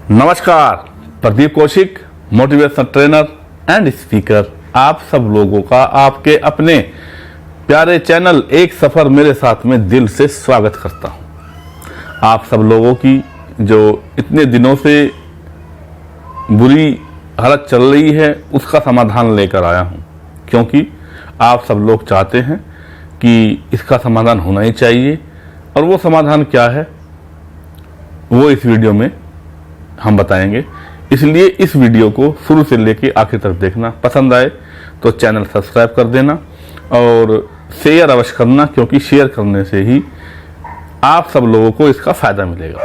नमस्कार, Pradeep Kaushik, motivational trainer and speaker, आप सब लोगों का आपके अपने प्यारे चैनल एक सफ़र मेरे साथ में दिल से स्वागत करता हूं। आप सब लोगों की जो इतने दिनों से बुरी हालत चल रही है उसका समाधान लेकर आया हूं, क्योंकि आप सब लोग चाहते हैं कि इसका समाधान होना ही चाहिए। और वो समाधान क्या है वो इस वीडियो में हम बताएंगे। इसलिए इस वीडियो को शुरू से लेके आखिर तक देखना। पसंद आए तो चैनल सब्सक्राइब कर देना और शेयर अवश्य करना, क्योंकि शेयर करने से ही आप सब लोगों को इसका फायदा मिलेगा।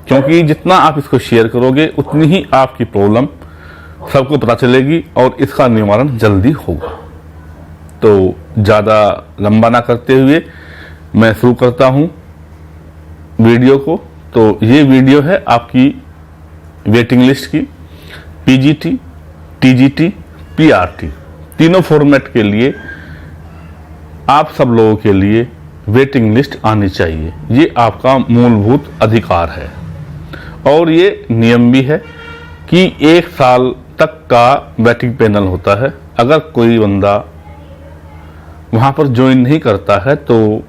क्योंकि जितना आप इसको शेयर करोगे उतनी ही आपकी प्रॉब्लम सबको पता चलेगी और इसका निवारण जल्दी होगा। तो ज़्यादा लंबा ना करते हुए मैं शुरू करता हूँ वीडियो को। तो ये वीडियो है आपकी वेटिंग लिस्ट की, पीजीटी, टीजीटी, पीआरटी, तीनों फॉर्मेट के लिए आप सब लोगों के लिए वेटिंग लिस्ट आनी चाहिए। ये आपका मूलभूत अधिकार है और ये नियम भी है कि 1 साल तक का वेटिंग पैनल होता है। अगर कोई बंदा वहाँ पर ज्वाइन नहीं करता है तो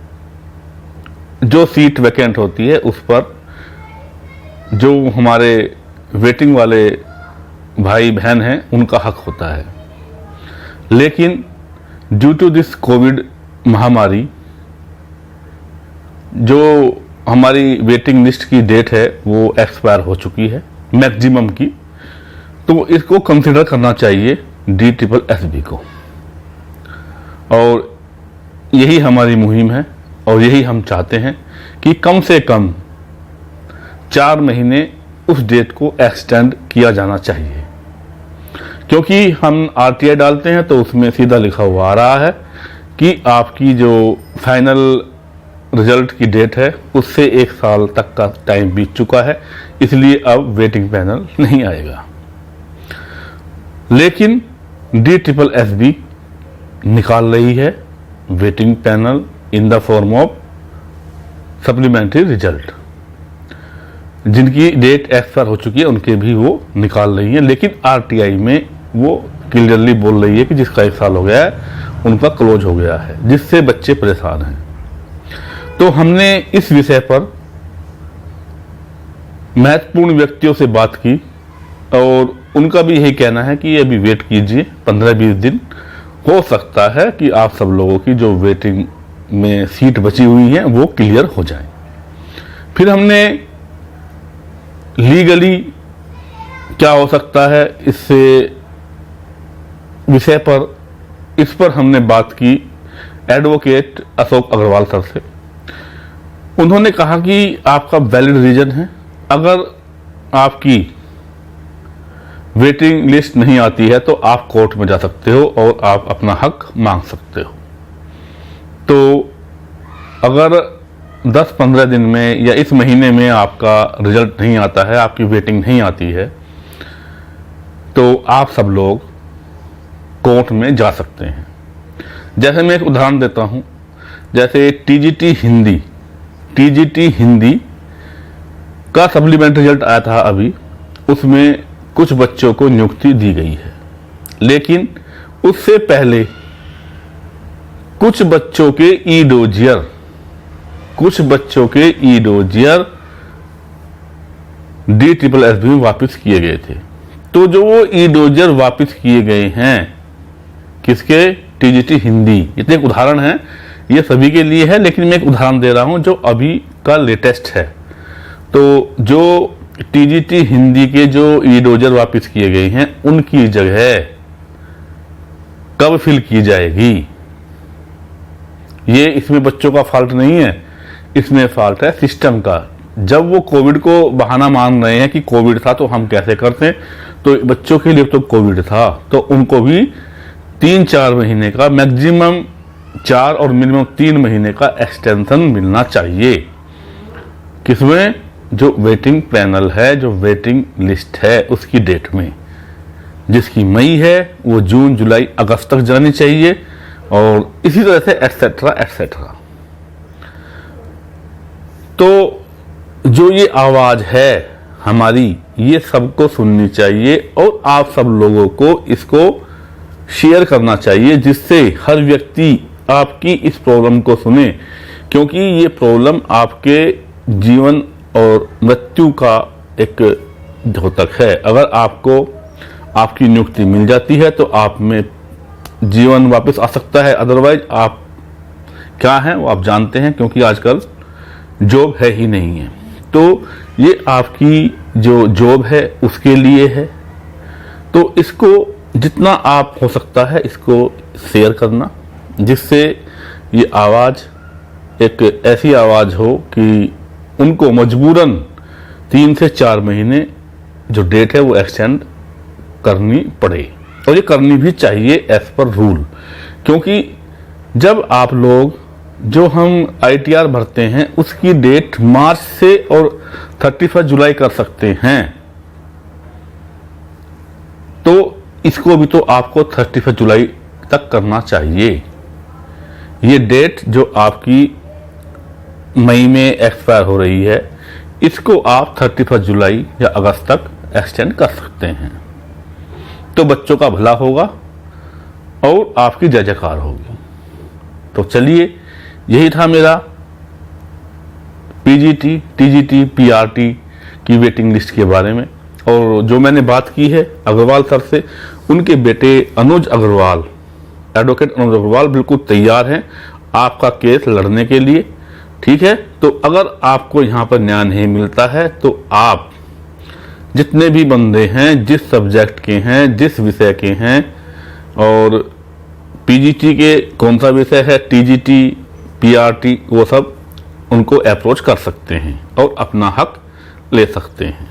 जो सीट वैकेंट होती है उस पर जो हमारे वेटिंग वाले भाई बहन हैं उनका हक होता है। लेकिन ड्यू टू दिस कोविड महामारी जो हमारी वेटिंग लिस्ट की डेट है वो एक्सपायर हो चुकी है मैक्सिमम की, तो इसको कंसिडर करना चाहिए DSSB को। और यही हमारी मुहिम है और यही हम चाहते हैं कि कम से कम 4 महीने उस डेट को एक्सटेंड किया जाना चाहिए। क्योंकि हम RTI डालते हैं तो उसमें सीधा लिखा हुआ आ रहा है कि आपकी जो फाइनल रिजल्ट की डेट है उससे 1 साल तक का टाइम बीत चुका है, इसलिए अब वेटिंग पैनल नहीं आएगा। लेकिन DSSB निकाल रही है waiting panel in the form of supplementary result. जिनकी डेट एक्सपायर हो चुकी है उनके भी वो निकाल रही है, लेकिन RTI में वो क्लियरली बोल रही है कि जिसका 1 साल हो गया है उनका क्लोज हो गया है, जिससे बच्चे परेशान हैं। तो हमने इस विषय पर महत्वपूर्ण व्यक्तियों से बात की और उनका भी यही कहना है कि अभी वेट कीजिए 15-20 दिन, हो सकता है कि आप सब लोगों की जो वेटिंग में सीट बची हुई है वो क्लियर हो जाए। फिर हमने लीगली क्या हो सकता है इससे विषय पर इस पर हमने बात की एडवोकेट अशोक अग्रवाल सर से। उन्होंने कहा कि आपका वैलिड रीजन है, अगर आपकी वेटिंग लिस्ट नहीं आती है तो आप कोर्ट में जा सकते हो और आप अपना हक मांग सकते हो। तो अगर 10-15 दिन में या इस महीने में आपका रिजल्ट नहीं आता है, आपकी वेटिंग नहीं आती है, तो आप सब लोग कोर्ट में जा सकते हैं। जैसे मैं एक उदाहरण देता हूं, जैसे टीजीटी हिंदी का सप्लीमेंट्री रिजल्ट आया था अभी, उसमें कुछ बच्चों को नियुक्ति दी गई है। लेकिन उससे पहले कुछ बच्चों के ईडोजियर DSSB में वापस किए गए थे। तो जो वो ईडोजियर वापस किए गए हैं किसके, टीजीटी हिंदी, इतने एक उदाहरण है, ये सभी के लिए है, लेकिन मैं एक उदाहरण दे रहा हूं जो अभी का लेटेस्ट है। तो जो टीजीटी हिंदी के जो ईडोजियर वापस किए गए हैं उनकी जगह कब फिल की जाएगी, ये इसमें बच्चों का फॉल्ट नहीं है, इसमें फॉल्ट है सिस्टम का। जब वो कोविड को बहाना मान रहे हैं कि कोविड था तो हम कैसे करते, तो बच्चों के लिए तो कोविड था, तो उनको भी 3-4 महीने का, मैक्सिमम 4 और मिनिमम 3 महीने का एक्सटेंशन मिलना चाहिए। किसमें, जो वेटिंग पैनल है, जो वेटिंग लिस्ट है उसकी डेट में, जिसकी मई है वो जून, जुलाई, अगस्त तक जानी चाहिए और इसी तरह से एटसेट्रा। तो जो ये आवाज है हमारी ये सबको सुननी चाहिए और आप सब लोगों को इसको शेयर करना चाहिए, जिससे हर व्यक्ति आपकी इस प्रॉब्लम को सुने, क्योंकि ये प्रॉब्लम आपके जीवन और मृत्यु का एक द्योतक है। अगर आपको आपकी नियुक्ति मिल जाती है तो आप में जीवन वापस आ सकता है, अदरवाइज आप क्या हैं वो आप जानते हैं, क्योंकि आजकल जॉब है ही नहीं है। तो ये आपकी जो जॉब है उसके लिए है। तो इसको जितना आप हो सकता है इसको शेयर करना, जिससे ये आवाज़ एक ऐसी आवाज़ हो कि उनको मजबूरन 3 से 4 महीने जो डेट है वो एक्सटेंड करनी पड़े, और ये करनी भी चाहिए एज पर रूल। क्योंकि जब आप लोग जो हम ITR भरते हैं उसकी डेट मार्च से और 31 जुलाई कर सकते हैं, तो इसको भी तो आपको 31 जुलाई तक करना चाहिए। ये डेट जो आपकी मई में एक्सपायर हो रही है, इसको आप 31 जुलाई या अगस्त तक एक्सटेंड कर सकते हैं, तो बच्चों का भला होगा और आपकी जय जयकार होगी। तो चलिए, यही था मेरा PGT, TGT, PRT की वेटिंग लिस्ट के बारे में। और जो मैंने बात की है अग्रवाल सर से, उनके बेटे अनुज अग्रवाल, एडवोकेट अनुज अग्रवाल बिल्कुल तैयार हैं आपका केस लड़ने के लिए। ठीक है, तो अगर आपको यहाँ पर न्याय नहीं मिलता है तो आप जितने भी बंदे हैं, जिस सब्जेक्ट के हैं, जिस विषय के हैं, और PGT के कौन सा विषय है, TGT, PRT, वो सब उनको अप्रोच कर सकते हैं और अपना हक ले सकते हैं।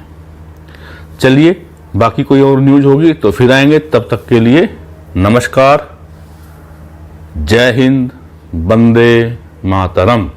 चलिए, बाकी कोई और न्यूज होगी तो फिर आएंगे। तब तक के लिए नमस्कार, जय हिंद, वंदे मातरम।